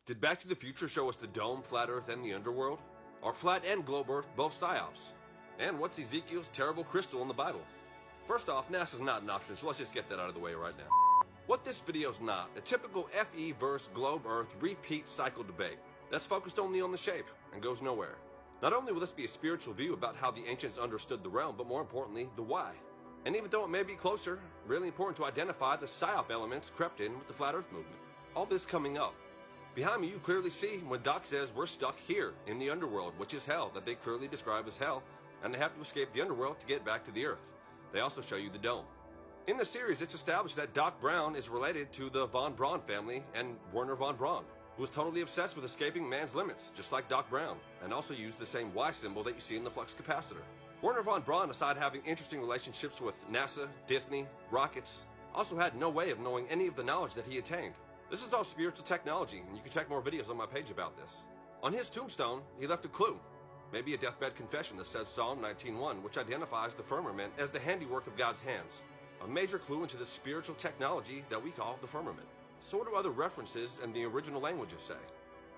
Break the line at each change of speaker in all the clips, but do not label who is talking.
Did Back to the Future show us the dome, flat Earth, and the underworld? Are flat and globe Earth both Psyops? And what's Ezekiel's terrible crystal in the Bible? First off, NASA's not an option, so let's just get that out of the way right now. What this video's not, a typical FE versus globe Earth repeat cycle debate that's focused only on the shape and goes nowhere. Not only will this be a spiritual view about how the ancients understood the realm, but more importantly, the why. And even though it may be closer, really important to identify the Psyop elements crept in with the flat Earth movement. All this coming up. Behind me, you clearly see when Doc says we're stuck here in the underworld, which is hell, that they clearly describe as hell, and they have to escape the underworld to get back to the Earth. They also show you the dome. In the series, it's established that Doc Brown is related to the von Braun family and Werner von Braun, who was totally obsessed with escaping man's limits, just like Doc Brown, and also used the same Y symbol that you see in the flux capacitor. Werner von Braun, aside having interesting relationships with NASA, Disney, rockets, also had no way of knowing any of the knowledge that he attained. This is all spiritual technology, and you can check more videos on my page about this. On his tombstone, he left a clue, maybe a deathbed confession that says Psalm 19:1, which identifies the firmament as the handiwork of God's hands, a major clue into the spiritual technology that we call the firmament. So what do other references in the original languages say?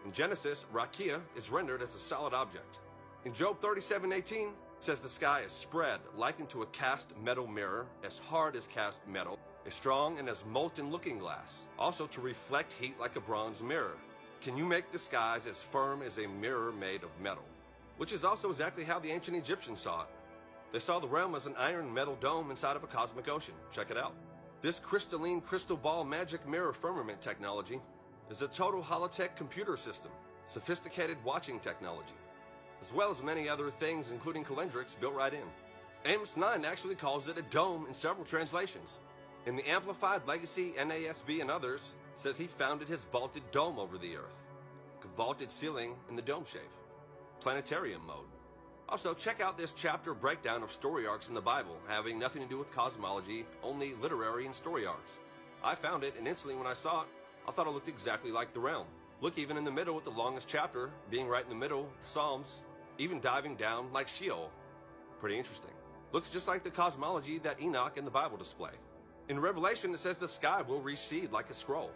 In Genesis, Rakia is rendered as a solid object. In Job 37:18, it says the sky is spread, likened to a cast metal mirror, as hard as cast metal, as strong and as molten looking glass, also to reflect heat like a bronze mirror. Can you make the skies as firm as a mirror made of metal? Which is also exactly how the ancient Egyptians saw it. They saw the realm as an iron metal dome inside of a cosmic ocean. Check it out. This crystalline crystal ball magic mirror firmament technology is a total holotech computer system, sophisticated watching technology, as well as many other things including calendrics built right in. Amos 9 actually calls it a dome in several translations. In the Amplified Legacy, NASB, and others, says he founded his vaulted dome over the Earth. A vaulted ceiling in the dome shape. Planetarium mode. Also, check out this chapter breakdown of story arcs in the Bible, having nothing to do with cosmology, only literary and story arcs. I found it, and instantly when I saw it, I thought it looked exactly like the realm. Look, even in the middle with the longest chapter, being right in the middle, the Psalms, even diving down like Sheol. Pretty interesting. Looks just like the cosmology that Enoch and the Bible display. In Revelation, it says the sky will recede like a scroll.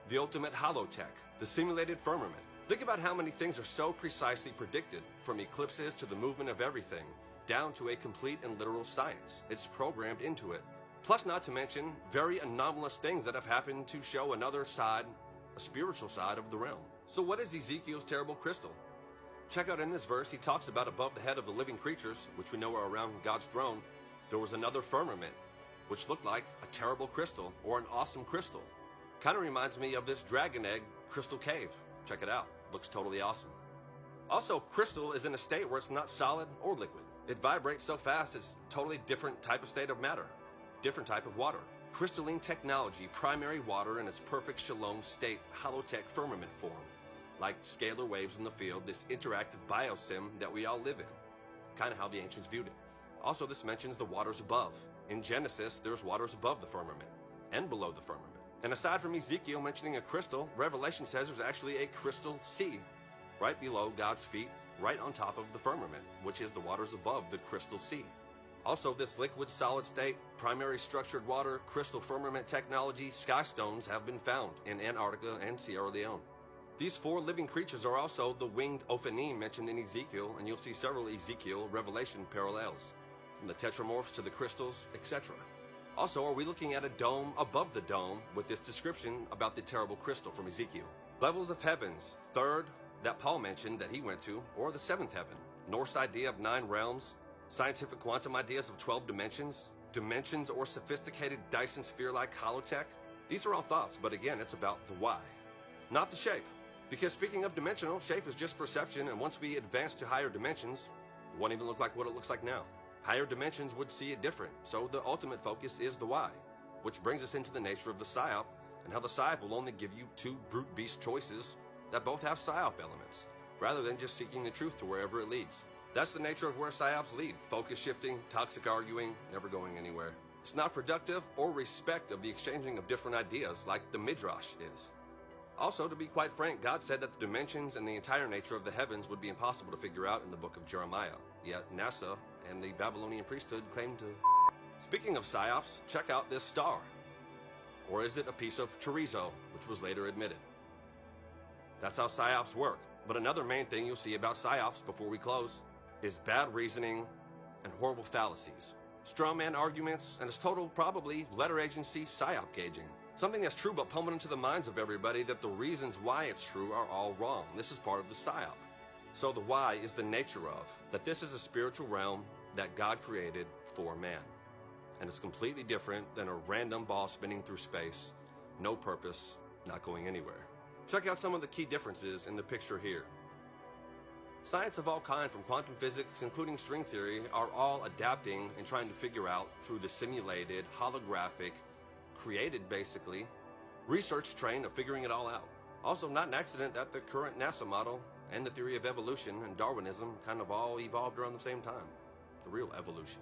The ultimate holotech, the simulated firmament. Think about how many things are so precisely predicted, from eclipses to the movement of everything, down to a complete and literal science. It's programmed into it. Plus, not to mention, very anomalous things that have happened to show another side, a spiritual side of the realm. So what is Ezekiel's terrible crystal? Check out in this verse, he talks about above the head of the living creatures, which we know are around God's throne, there was another firmament, which looked like a terrible crystal or an awesome crystal. Kind of reminds me of this dragon egg crystal cave. Check it out. Looks totally awesome. Also, crystal is in a state where it's not solid or liquid. It vibrates so fast it's totally different type of state of matter, different type of water. Crystalline technology, primary water in its perfect shalom state, holotech firmament form. Like scalar waves in the field, this interactive biosim that we all live in. Kind of how the ancients viewed it. Also, this mentions the waters above. In Genesis, there's waters above the firmament and below the firmament. And aside from Ezekiel mentioning a crystal, Revelation says there's actually a crystal sea right below God's feet, right on top of the firmament, which is the waters above the crystal sea. Also, this liquid solid state, primary structured water, crystal firmament technology, sky stones have been found in Antarctica and Sierra Leone. These four living creatures are also the winged Ophanim mentioned in Ezekiel, and you'll see several Ezekiel Revelation parallels, from the tetramorphs to the crystals, etc. Also, are we looking at a dome above the dome with this description about the terrible crystal from Ezekiel? Levels of heavens, third, that Paul mentioned that he went to, or the seventh heaven. Norse idea of 9 realms, scientific quantum ideas of 12 dimensions or sophisticated Dyson sphere-like holotech. These are all thoughts, but again, it's about the why, not the shape. Because speaking of dimensional, shape is just perception, and once we advance to higher dimensions, it won't even look like what it looks like now. Higher dimensions would see it different, so the ultimate focus is the why, which brings us into the nature of the Psyop, and how the Psyop will only give you 2 brute beast choices that both have Psyop elements, rather than just seeking the truth to wherever it leads. That's the nature of where Psyops lead, focus shifting, toxic arguing, never going anywhere. It's not productive or respect of the exchanging of different ideas like the Midrash is. Also, to be quite frank, God said that the dimensions and the entire nature of the heavens would be impossible to figure out in the book of Jeremiah, yet NASA and the Babylonian priesthood claim to. Speaking of Psyops, check out this star. Or is it a piece of chorizo, which was later admitted? That's how Psyops work. But another main thing you'll see about Psyops before we close is bad reasoning and horrible fallacies. Strawman arguments, and it's total, probably, letter agency psyop gauging. Something that's true but pummeled into the minds of everybody that the reasons why it's true are all wrong. This is part of the psyop. So the why is the nature of, that this is a spiritual realm that God created for man. And it's completely different than a random ball spinning through space, no purpose, not going anywhere. Check out some of the key differences in the picture here. Science of all kinds, from quantum physics, including string theory, are all adapting and trying to figure out through the simulated, holographic, created basically, research train of figuring it all out. Also, not an accident that the current NASA model and the theory of evolution and Darwinism kind of all evolved around the same time. The real evolution.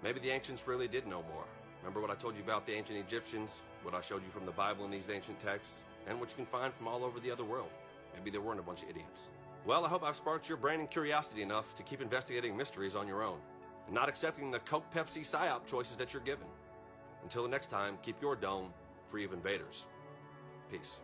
Maybe the ancients really did know more. Remember what I told you about the ancient Egyptians, what I showed you from the Bible and these ancient texts, and what you can find from all over the other world. Maybe there weren't a bunch of idiots. Well, I hope I've sparked your brain and curiosity enough to keep investigating mysteries on your own, and not accepting the Coke, Pepsi, Psyop choices that you're given. Until the next time, keep your dome free of invaders. Peace.